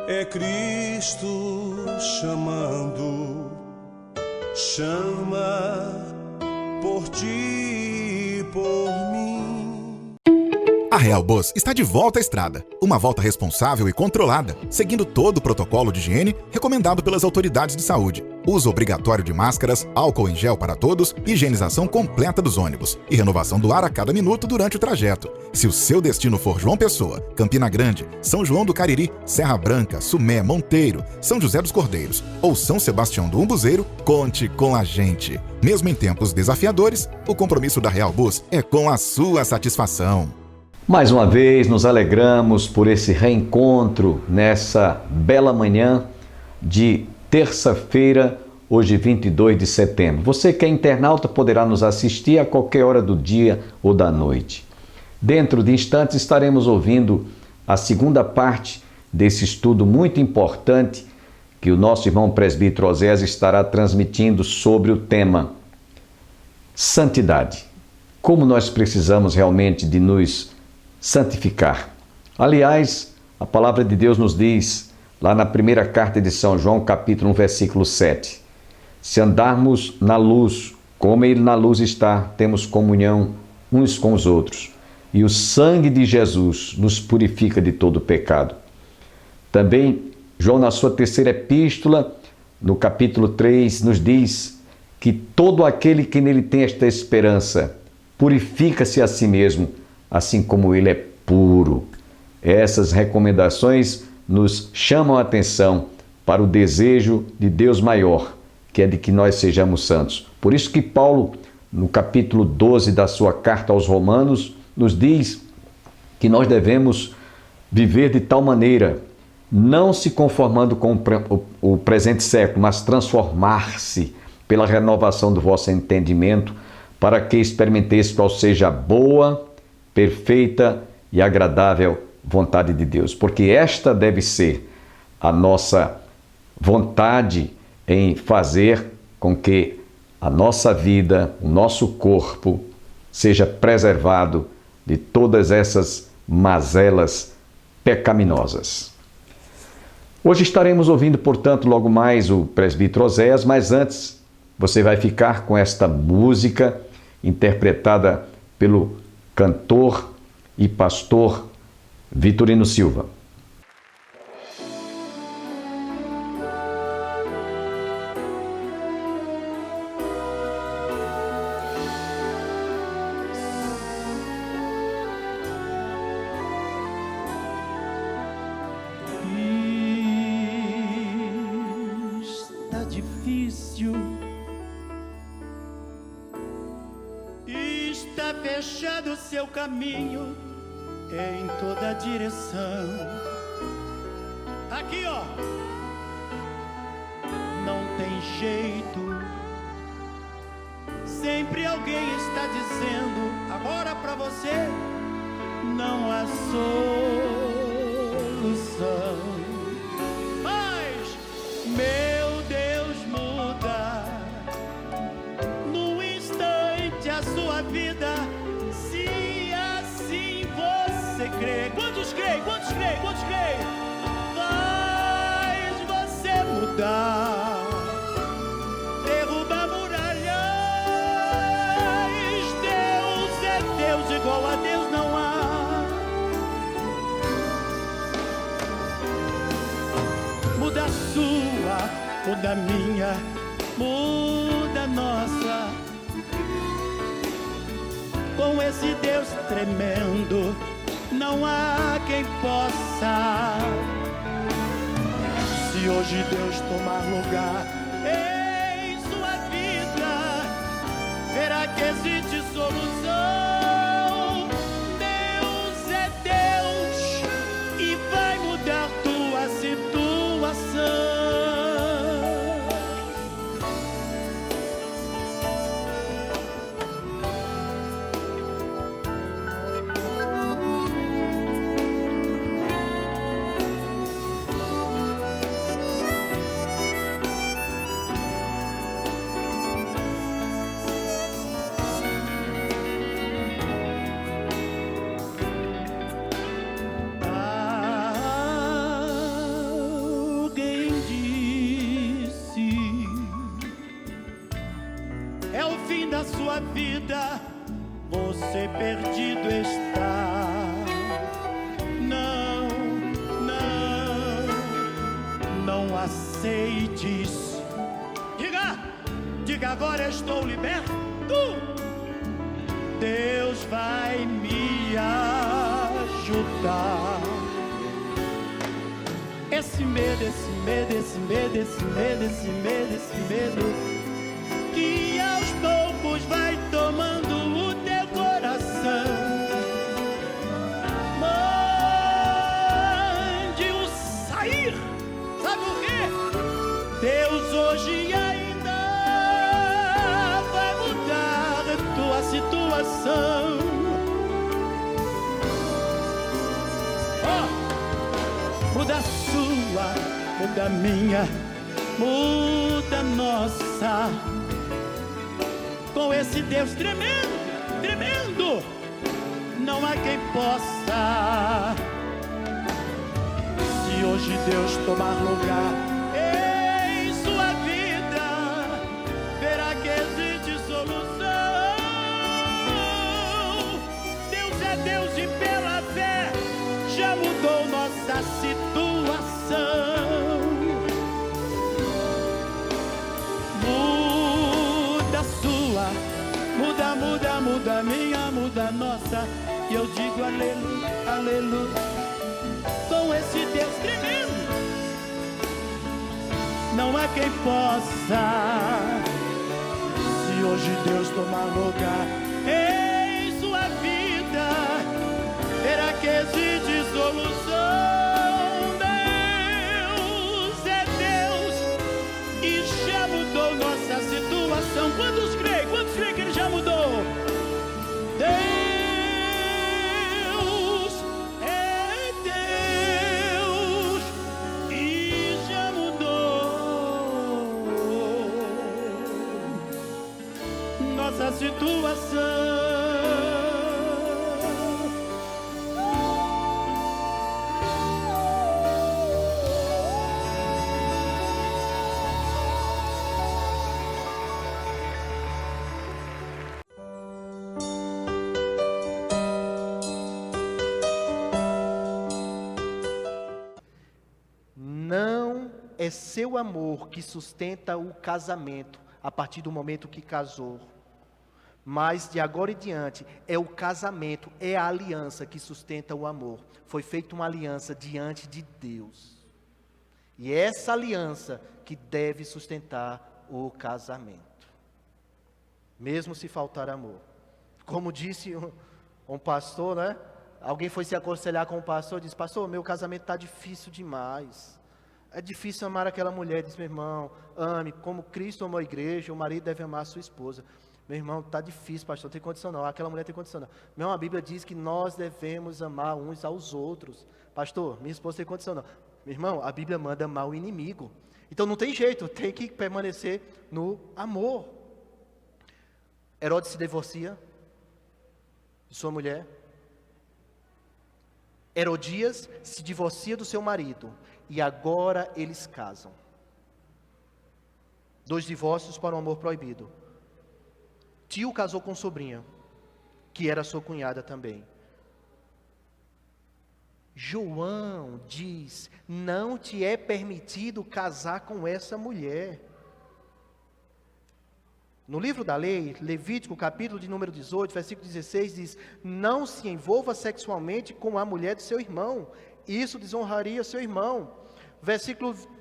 É Cristo chamando, chama por ti e por mim. A Real Bus está de volta à estrada. Uma volta responsável e controlada, seguindo todo o protocolo de higiene recomendado pelas autoridades de saúde. Uso obrigatório de máscaras, álcool em gel para todos, higienização completa dos ônibus e renovação do ar a cada minuto durante o trajeto. Se o seu destino for João Pessoa, Campina Grande, São João do Cariri, Serra Branca, Sumé, Monteiro, São José dos Cordeiros ou São Sebastião do Umbuzeiro, conte com a gente. Mesmo em tempos desafiadores, o compromisso da Real Bus é com a sua satisfação. Mais uma vez, nos alegramos por esse reencontro nessa bela manhã de terça-feira, hoje 22 de setembro. Você que é internauta poderá nos assistir a qualquer hora do dia ou da noite. Dentro de instantes estaremos ouvindo a segunda parte desse estudo muito importante que o nosso irmão presbítero Oséias estará transmitindo sobre o tema santidade. Como nós precisamos realmente de nos santificar. Aliás, a palavra de Deus nos diz, lá na primeira carta de São João, capítulo 1, versículo 7, se andarmos na luz, como Ele na luz está, temos comunhão uns com os outros, e o sangue de Jesus nos purifica de todo pecado. Também, João, na sua terceira epístola, no capítulo 3, nos diz que todo aquele que nele tem esta esperança, purifica-se a si mesmo, assim como ele é puro. Essas recomendações nos chamam a atenção para o desejo de Deus maior, que é de que nós sejamos santos. Por isso que Paulo, no capítulo 12 da sua carta aos Romanos, nos diz que nós devemos viver de tal maneira, não se conformando com o presente século, mas transformar-se pela renovação do vosso entendimento, para que experimenteis qual seja a boa, perfeita e agradável vontade de Deus, porque esta deve ser a nossa vontade em fazer com que a nossa vida, o nosso corpo, seja preservado de todas essas mazelas pecaminosas. Hoje estaremos ouvindo, portanto, logo mais o presbítero Oséias, mas antes você vai ficar com esta música interpretada pelo cantor e pastor Vitorino Silva. Está difícil, está fechado o seu caminho em toda direção. Aqui, ó, não tem jeito. Sempre alguém está dizendo: agora pra você não há solução. Mas meu Deus muda num instante a sua vida, se assim você crê. Quantos creem? Quantos creem? Quantos creem? Faz você mudar, derrubar muralhas. Deus é Deus, igual a Deus não há. Muda a sua, muda a minha, muda a nossa. Com esse Deus tremendo, não há quem possa. Se hoje Deus tomar lugar em sua vida, verá que existe solução. Deus é Deus e vai mudar tua situação. sua vida, você perdido está. Não, não aceites. Diga agora: estou liberto. Deus vai me ajudar. Esse medo que aos poucos vai tomando o teu coração, mande-o sair. Sabe por quê? Deus hoje ainda vai mudar a tua situação. Muda a sua, muda a minha, muda a nossa. Com esse Deus tremendo, tremendo, não há quem possa. Se hoje Deus tomar lugar em sua vida, verá que existe solução. Deus é Deus e pela fé já mudou nossa situação. Muda a sua, muda a minha, muda a nossa. E eu digo aleluia, aleluia. Com esse Deus tremendo, não há quem possa. Se hoje Deus tomar lugar em sua vida, verá que existe solução. Deus é Deus e já mudou nossa situação. Quantos creem? Quantos creem que Ele já mudou? Deus é Deus e já mudou nossa situação. Não é seu amor que sustenta o casamento a partir do momento que casou, mas de agora em diante é o casamento, é a aliança que sustenta o amor. Foi feita uma aliança diante de Deus, e é essa aliança que deve sustentar o casamento, mesmo se faltar amor. Como disse um pastor, né? Alguém foi se aconselhar com o pastor e disse: pastor, meu casamento está difícil demais. É difícil amar aquela mulher. Diz: meu irmão, ame como Cristo amou a igreja, o marido deve amar a sua esposa. Meu irmão, está difícil, pastor, não tem condição não, aquela mulher tem condição não. Meu irmão, a Bíblia diz que nós devemos amar uns aos outros. Pastor, minha esposa tem condição não. Meu irmão, a Bíblia manda amar o inimigo. Então não tem jeito, tem que permanecer no amor. Herodes se divorcia de sua mulher. Herodias se divorcia do seu marido, e agora eles casam. 2 divórcios para um amor proibido. Tio casou com sobrinha, que era sua cunhada também. João diz: não te é permitido casar com essa mulher. No livro da lei, Levítico, capítulo de número 18, versículo 16, diz: não se envolva sexualmente com a mulher do seu irmão, isso desonraria seu irmão.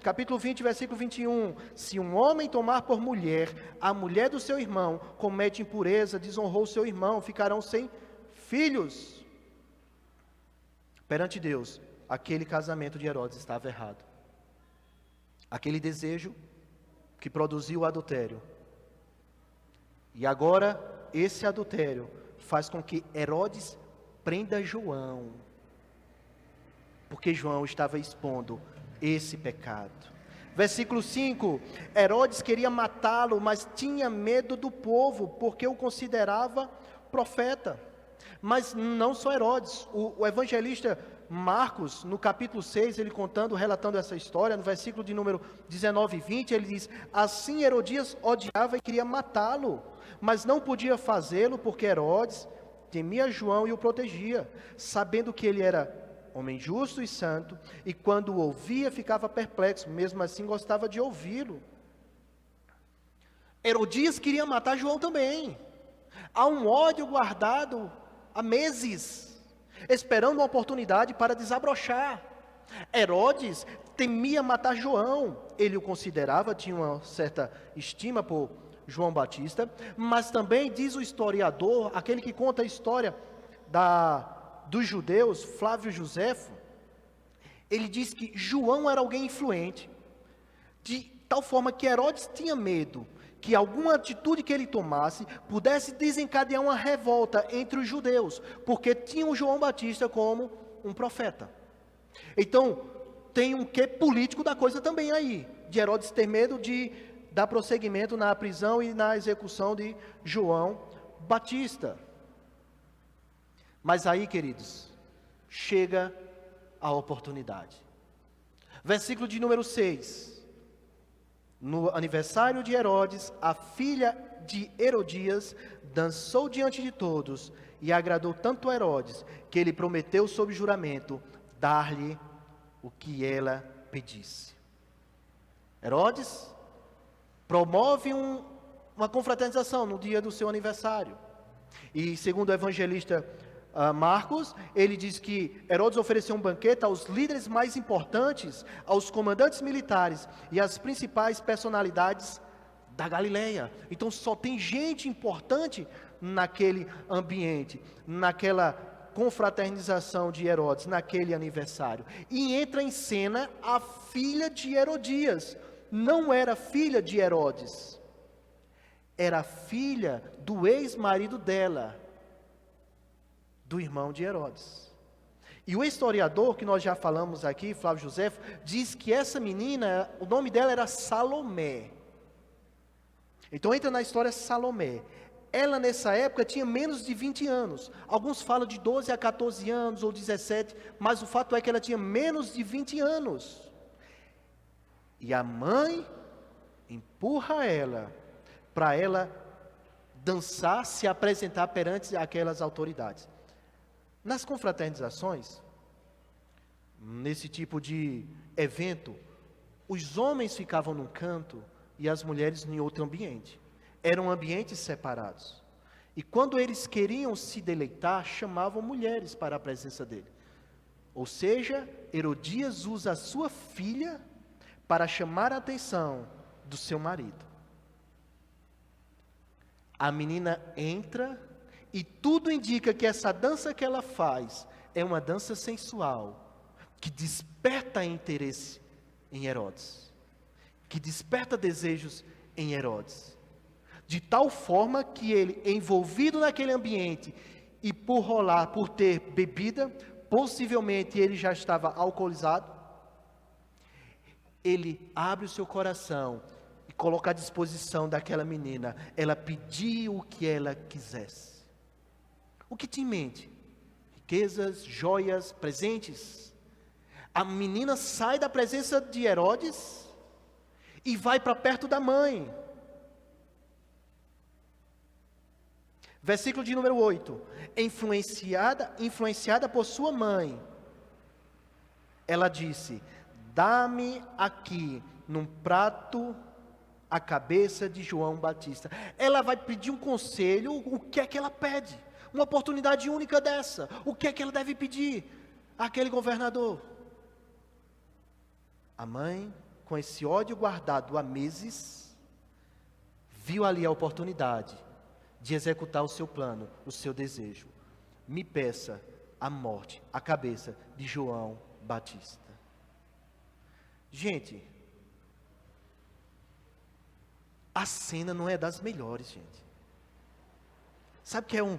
Capítulo 20, versículo 21, se um homem tomar por mulher a mulher do seu irmão, comete impureza, desonrou seu irmão, ficarão sem filhos. Perante Deus, aquele casamento de Herodes estava errado. Aquele desejo que produziu o adultério. E agora, esse adultério faz com que Herodes prenda João, porque João estava expondo esse pecado. Versículo 5, Herodes queria matá-lo, mas tinha medo do povo, porque o considerava profeta. Mas não só Herodes, o evangelista Marcos, no capítulo 6, ele relatando essa história, no versículo de número 19 e 20, ele diz: assim Herodias odiava e queria matá-lo, mas não podia fazê-lo porque Herodes temia João e o protegia, sabendo que ele era homem justo e santo, e quando o ouvia ficava perplexo, mesmo assim gostava de ouvi-lo. Herodias queria matar João também. Há um ódio guardado há meses, esperando uma oportunidade para desabrochar. Herodes temia matar João, ele o considerava, tinha uma certa estima por João Batista, mas também diz o historiador, aquele que conta a história dos judeus, Flávio Joséfo, ele diz que João era alguém influente, de tal forma que Herodes tinha medo que alguma atitude que ele tomasse pudesse desencadear uma revolta entre os judeus, porque tinham João Batista como um profeta. Então, tem um quê político da coisa também aí, de Herodes ter medo de dar prosseguimento na prisão e na execução de João Batista. Mas aí, queridos, chega a oportunidade. Versículo de número 6. No aniversário de Herodes, a filha de Herodias dançou diante de todos e agradou tanto a Herodes, que ele prometeu sob juramento dar-lhe o que ela pedisse. Herodes promove uma confraternização no dia do seu aniversário. E segundo o evangelista Marcos, ele diz que Herodes ofereceu um banquete aos líderes mais importantes, aos comandantes militares e às principais personalidades da Galileia. Então só tem gente importante naquele ambiente, naquela confraternização de Herodes, naquele aniversário. E entra em cena a filha de Herodias. Não era filha de Herodes, era filha do ex-marido dela, do irmão de Herodes. E o historiador, que nós já falamos aqui, Flávio Joséfo, diz que essa menina, o nome dela era Salomé. Então entra na história Salomé. Ela nessa época tinha menos de 20 anos. Alguns falam de 12 a 14 anos ou 17, mas o fato é que ela tinha menos de 20 anos. E a mãe empurra ela para ela dançar, se apresentar perante aquelas autoridades. Nas confraternizações, nesse tipo de evento, os homens ficavam num canto e as mulheres em outro ambiente. Eram ambientes separados. E quando eles queriam se deleitar, chamavam mulheres para a presença dele. Ou seja, Herodias usa a sua filha para chamar a atenção do seu marido. A menina entra e tudo indica que essa dança que ela faz é uma dança sensual, que desperta interesse em Herodes, que desperta desejos em Herodes. De tal forma que ele, envolvido naquele ambiente, e por ter bebida, possivelmente ele já estava alcoolizado, ele abre o seu coração e coloca à disposição daquela menina. Ela pediu o que ela quisesse. O que tinha em mente? Riquezas, joias, presentes. A menina sai da presença de Herodes e vai para perto da mãe. Versículo de número 8. Influenciada por sua mãe, ela disse: dá-me aqui num prato a cabeça de João Batista. Ela vai pedir um conselho. O que é que ela pede? Uma oportunidade única dessa. O que é que ela deve pedir àquele governador? A mãe, com esse ódio guardado há meses, viu ali a oportunidade de executar o seu plano, o seu desejo. Me peça a morte, a cabeça de João Batista. Gente, a cena não é das melhores, gente. Sabe o que é um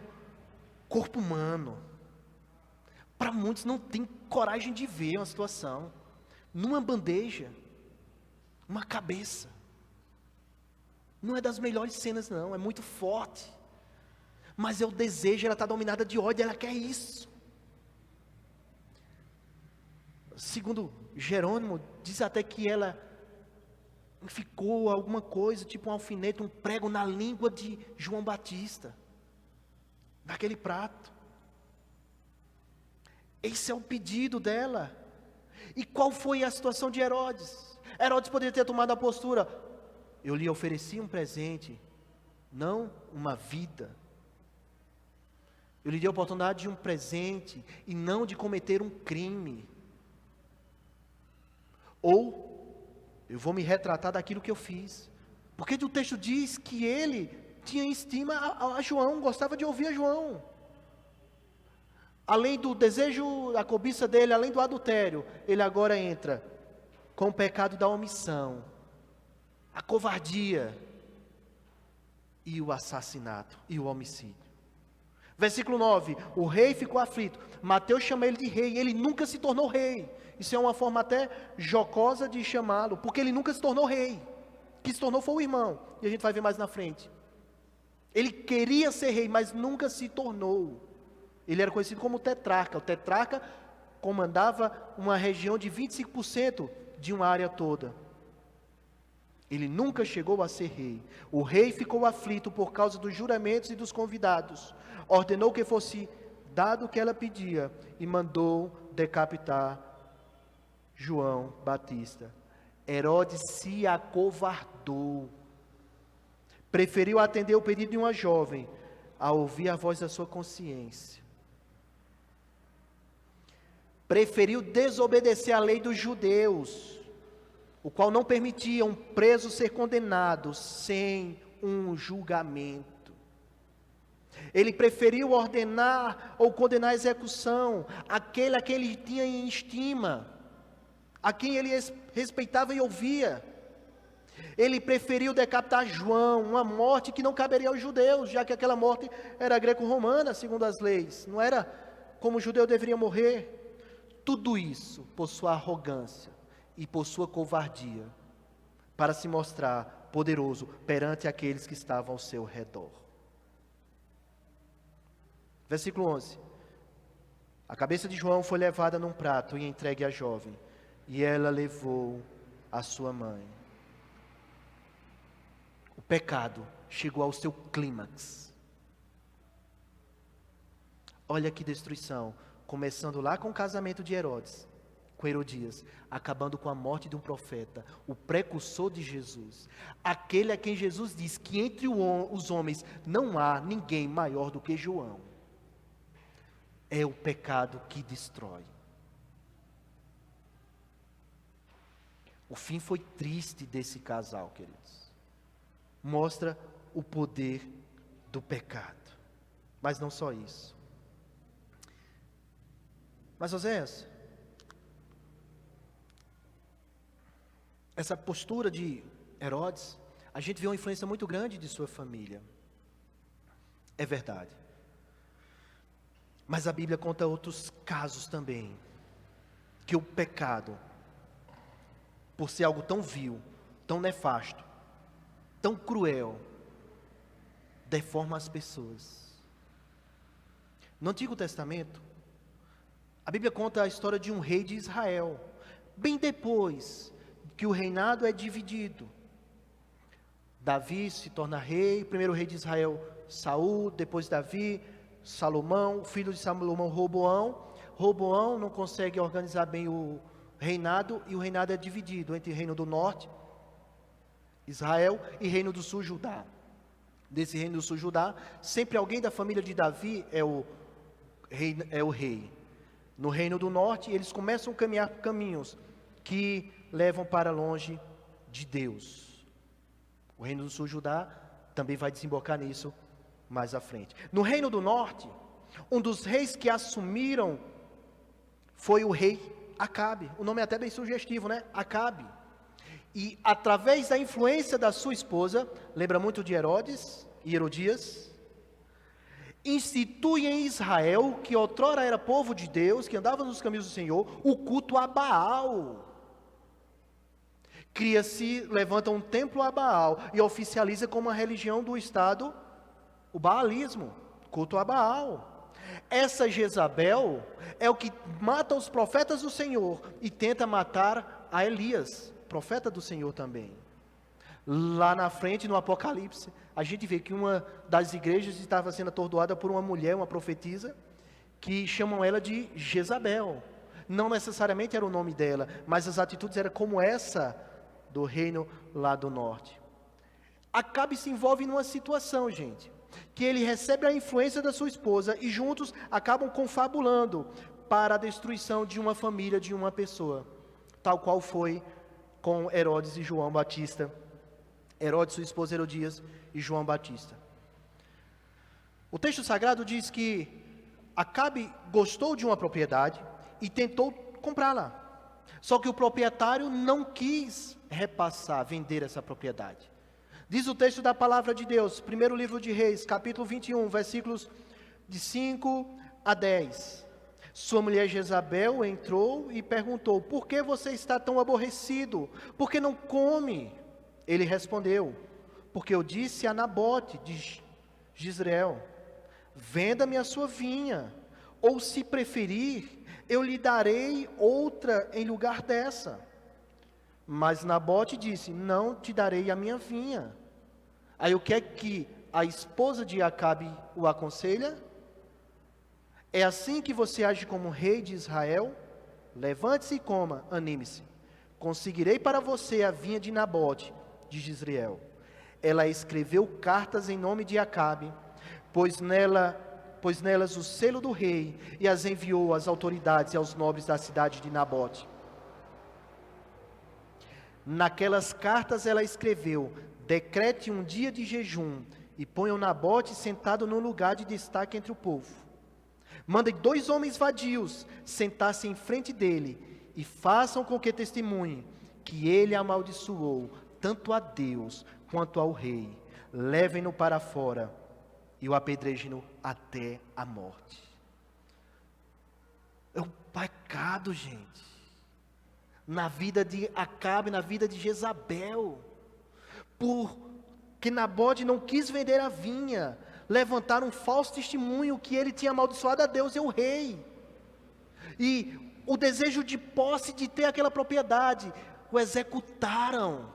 corpo humano? Para muitos não tem coragem de ver uma situação. Numa bandeja, uma cabeça. Não é das melhores cenas não, é muito forte. Mas é o desejo, ela está dominada de ódio, ela quer isso. Segundo Jerônimo, diz até que ela ficou alguma coisa, tipo um alfinete, um prego na língua de João Batista, naquele prato. Esse é o pedido dela. E qual foi a situação de Herodes? Herodes poderia ter tomado a postura: eu lhe ofereci um presente, não uma vida. Eu lhe dei a oportunidade de um presente e não de cometer um crime. Ou eu vou me retratar daquilo que eu fiz. Porque o texto diz que ele tinha estima a João, gostava de ouvir a João. Além do desejo, da cobiça dele, além do adultério, ele agora entra com o pecado da omissão, a covardia e o assassinato e o homicídio. Versículo 9, o rei ficou aflito. Mateus chama ele de rei, ele nunca se tornou rei. Isso é uma forma até jocosa de chamá-lo, porque ele nunca se tornou rei. Que se tornou foi o irmão, e a gente vai ver mais na frente. Ele queria ser rei, mas nunca se tornou. Ele era conhecido como tetrarca. O tetrarca comandava uma região de 25% de uma área toda. Ele nunca chegou a ser rei. O rei ficou aflito por causa dos juramentos e dos convidados. Ordenou que fosse dado o que ela pedia e mandou decapitar João Batista. Herodes se acovardou. Preferiu atender o pedido de uma jovem a ouvir a voz da sua consciência. Preferiu desobedecer à lei dos judeus, o qual não permitia um preso ser condenado sem um julgamento. Ele preferiu ordenar ou condenar a execução aquele a quem ele tinha em estima, a quem ele respeitava e ouvia. Ele preferiu decapitar João, uma morte que não caberia aos judeus, já que aquela morte era greco-romana, segundo as leis, não era como o judeu deveria morrer. Tudo isso por sua arrogância e por sua covardia, para se mostrar poderoso perante aqueles que estavam ao seu redor. Versículo 11. A cabeça de João foi levada num prato e entregue à jovem, e ela levou a sua mãe. O pecado chegou ao seu clímax. Olha que destruição, começando lá com o casamento de Herodes, com Herodias, acabando com a morte de um profeta, o precursor de Jesus, aquele a quem Jesus diz que entre os homens não há ninguém maior do que João. É o pecado que destrói. O fim foi triste desse casal, queridos. Mostra o poder do pecado. Mas não só isso. Mas Oséias, essa postura de Herodes, a gente vê uma influência muito grande de sua família. É verdade. Mas a Bíblia conta outros casos também, que o pecado, por ser algo tão vil, tão nefasto, tão cruel, deforma as pessoas. No Antigo Testamento, a Bíblia conta a história de um rei de Israel, bem depois que o reinado é dividido. Davi se torna rei, o primeiro rei de Israel, Saul, depois Davi, Salomão, o filho de Salomão, Roboão. Roboão não consegue organizar bem o reinado, e o reinado é dividido entre reino do norte, Israel, e reino do sul, Judá. Desse reino do sul, Judá, sempre alguém da família de Davi é o rei. No reino do norte, eles começam a caminhar caminhos que levam para longe de Deus. O reino do sul, Judá, também vai desembocar nisso mais à frente. No reino do norte, um dos reis que assumiram foi o rei Acabe. O nome é até bem sugestivo, né? Acabe. E através da influência da sua esposa, lembra muito de Herodes e Herodias, institui em Israel, que outrora era povo de Deus, que andava nos caminhos do Senhor, o culto a Baal. Levanta um templo a Baal e oficializa como uma religião do Estado o baalismo, culto a Baal. Essa Jezabel é o que mata os profetas do Senhor e tenta matar a Elias, profeta do Senhor também. Lá na frente, no Apocalipse, a gente vê que uma das igrejas estava sendo atordoada por uma mulher, uma profetisa, que chamam ela de Jezabel. Não necessariamente era o nome dela, mas as atitudes eram como essa do reino lá do norte. Acabe se envolve numa situação, gente, que ele recebe a influência da sua esposa e juntos acabam confabulando para a destruição de uma família, de uma pessoa, tal qual foi com Herodes e João Batista. Herodes, sua esposa Herodias e João Batista. O texto sagrado diz que Acabe gostou de uma propriedade e tentou comprá-la. Só que o proprietário não quis repassar, vender essa propriedade. Diz o texto da palavra de Deus, primeiro livro de Reis, capítulo 21, versículos de 5 a 10. Sua mulher Jezabel entrou e perguntou: por que você está tão aborrecido? Por que não come? Ele respondeu: porque eu disse a Nabote de Jezreel: venda-me a sua vinha, ou se preferir, eu lhe darei outra em lugar dessa. Mas Nabote disse: não te darei a minha vinha. Aí o que é que a esposa de Acabe o aconselha? É assim que você age como rei de Israel? Levante-se e coma, anime-se. Conseguirei para você a vinha de Nabote de Jezreel. Ela escreveu cartas em nome de Acabe, pôs nelas o selo do rei e as enviou às autoridades e aos nobres da cidade de Nabote. Naquelas cartas ela escreveu: decrete um dia de jejum e ponham Nabote sentado num lugar de destaque entre o povo. Mandem 2 homens vadios sentar-se em frente dele e façam com que testemunhe que ele amaldiçoou tanto a Deus quanto ao rei. Levem-no para fora e o apedrejem-no até a morte. É um pecado, gente, na vida de Acabe, na vida de Jezabel, porque Nabote não quis vender a vinha, levantaram um falso testemunho que ele tinha amaldiçoado a Deus e o rei, e o desejo de posse de ter aquela propriedade, o executaram.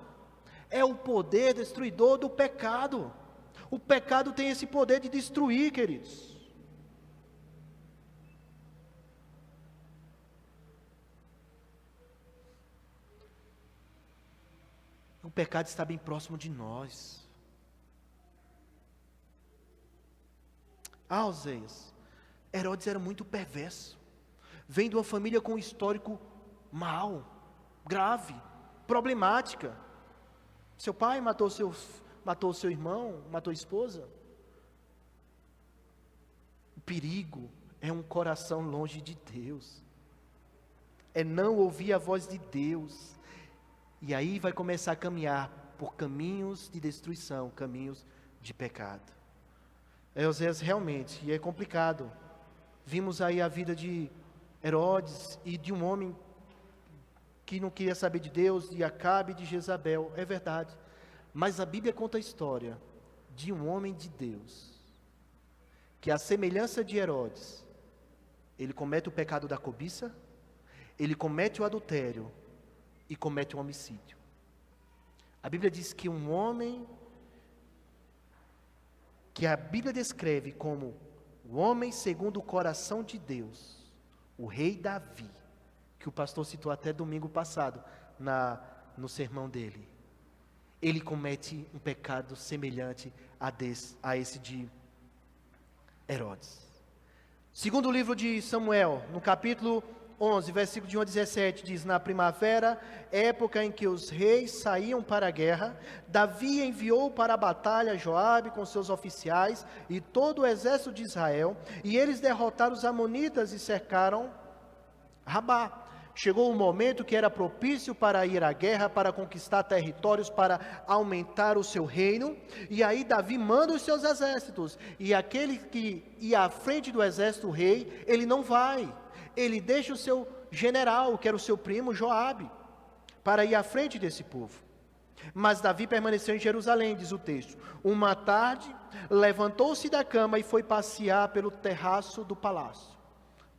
É o poder destruidor do pecado. O pecado tem esse poder de destruir, queridos. O pecado está bem próximo de nós. Oséias, Herodes era muito perverso. Vem de uma família com um histórico mau, grave, problemática. Seu pai matou seu irmão, matou a esposa. O perigo é um coração longe de Deus. É não ouvir a voz de Deus. E aí vai começar a caminhar por caminhos de destruição, caminhos de pecado. Oséias realmente, e é complicado. Vimos aí a vida de Herodes e de um homem que não queria saber de Deus, de Acabe e de Jezabel, é verdade. Mas a Bíblia conta a história de um homem de Deus, que à semelhança de Herodes, ele comete o pecado da cobiça, ele comete o adultério e comete o homicídio. A Bíblia diz que um homem, que a Bíblia descreve como o homem segundo o coração de Deus, o rei Davi, que o pastor citou até domingo passado, no sermão dele. Ele comete um pecado semelhante a esse de Herodes. Segundo o livro de Samuel, no capítulo 11, versículo de 1 a 17, diz: na primavera, época em que os reis saíam para a guerra, Davi enviou para a batalha Joabe com seus oficiais e todo o exército de Israel, e eles derrotaram os amonitas e cercaram Rabá. Chegou o momento que era propício para ir à guerra, para conquistar territórios, para aumentar o seu reino. E aí Davi manda os seus exércitos. E aquele que ia à frente do exército, o rei, ele não vai. Ele deixa o seu general, que era o seu primo Joabe, para ir à frente desse povo. Mas Davi permaneceu em Jerusalém, diz o texto. Uma tarde, levantou-se da cama e foi passear pelo terraço do palácio.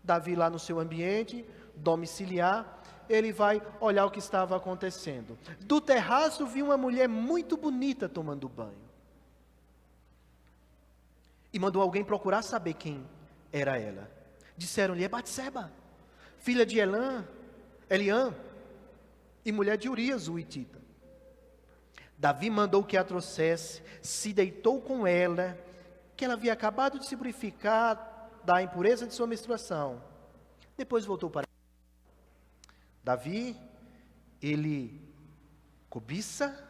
Davi lá no seu ambiente domiciliar, ele vai olhar o que estava acontecendo. Do terraço viu uma mulher muito bonita tomando banho. E mandou alguém procurar saber quem era ela. Disseram-lhe: é Batseba, filha de Eliã, e mulher de Urias, o hitita. Davi mandou que a trouxesse, se deitou com ela, que ela havia acabado de se purificar da impureza de sua menstruação. Depois voltou para Davi, ele cobiça,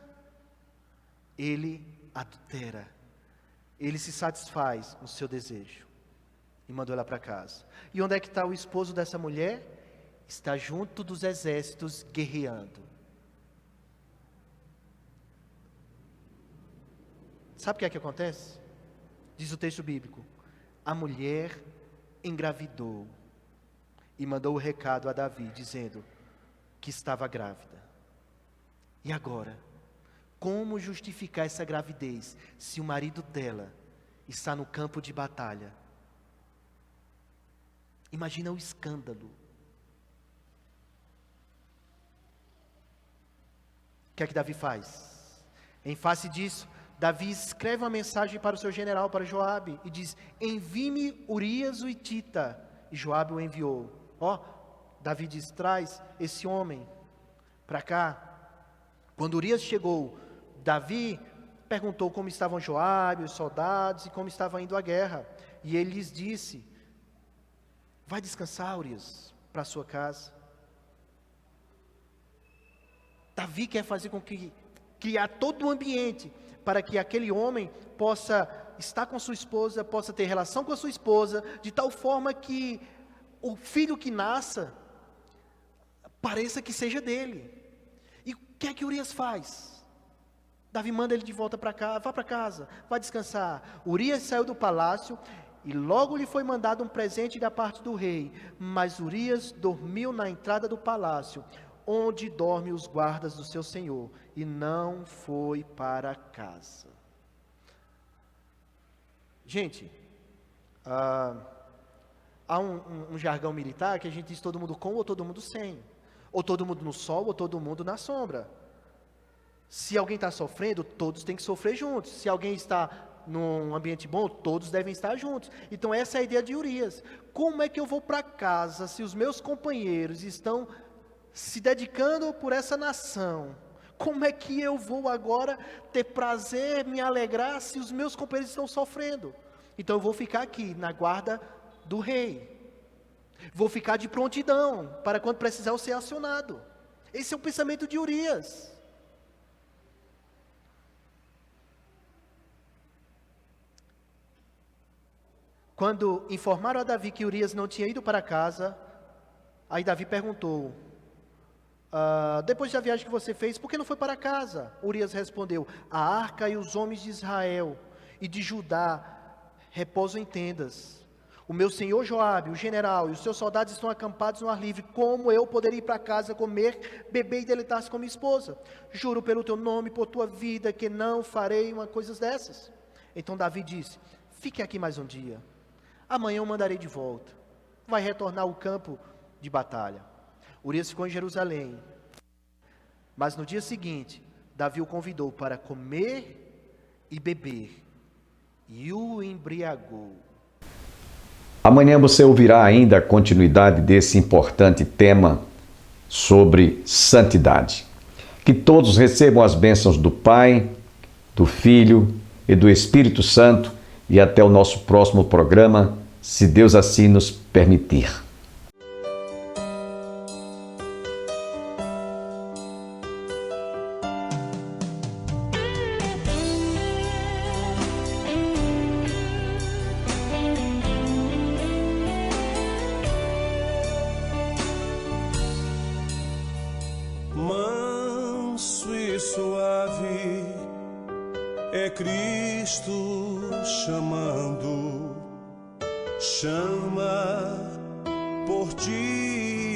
ele adultera, ele se satisfaz no seu desejo e mandou ela para casa. E onde é que está o esposo dessa mulher? Está junto dos exércitos guerreando. Sabe o que é que acontece? Diz o texto bíblico: a mulher engravidou e mandou o recado a Davi, dizendo que estava grávida. E agora, como justificar essa gravidez se o marido dela está no campo de batalha? Imagina o escândalo. O que é que Davi faz? Em face disso, Davi escreve uma mensagem para o seu general, para Joabe, e diz: envie-me Urias o hitita. E Joabe o enviou. Davi diz: traz esse homem para cá. Quando Urias chegou, Davi perguntou como estavam Joabe, os soldados, e como estava indo a guerra. E ele lhes disse: vai descansar, Urias, para a sua casa. Davi quer fazer com que criar todo o ambiente para que aquele homem possa estar com sua esposa, possa ter relação com a sua esposa, de tal forma que o filho que nasça pareça que seja dele. E o que é que Urias faz? Davi manda ele de volta para cá, vá para casa, vá descansar. Urias saiu do palácio e logo lhe foi mandado um presente da parte do rei, mas Urias dormiu na entrada do palácio, onde dormem os guardas do seu senhor, e não foi para casa. Gente, há um jargão militar que a gente diz: todo mundo com ou todo mundo sem, ou todo mundo no sol ou todo mundo na sombra. Se alguém está sofrendo, todos têm que sofrer juntos. Se alguém está num ambiente bom, todos devem estar juntos. Então essa é a ideia de Urias. Como é que eu vou para casa se os meus companheiros estão se dedicando por essa nação? Como é que eu vou agora ter prazer, me alegrar, se os meus companheiros estão sofrendo? Então eu vou ficar aqui na guarda do rei. Vou ficar de prontidão para quando precisar eu ser acionado. Esse é o pensamento de Urias. Quando informaram a Davi que Urias não tinha ido para casa, aí Davi perguntou: depois da viagem que você fez, por que não foi para casa? Urias respondeu: a arca e os homens de Israel e de Judá repousam em tendas. O meu senhor Joabe, o general, e os seus soldados estão acampados no ar livre. Como eu poderia ir para casa, comer, beber e deleitar-se com minha esposa? Juro pelo teu nome, por tua vida, que não farei uma coisa dessas. Então Davi disse: fique aqui mais um dia. Amanhã eu mandarei de volta. Vai retornar ao campo de batalha. Urias ficou em Jerusalém. Mas no dia seguinte, Davi o convidou para comer e beber. E o embriagou. Amanhã você ouvirá ainda a continuidade desse importante tema sobre santidade. Que todos recebam as bênçãos do Pai, do Filho e do Espírito Santo, e até o nosso próximo programa, se Deus assim nos permitir. Manso e suave é Cristo chamando, chama por ti.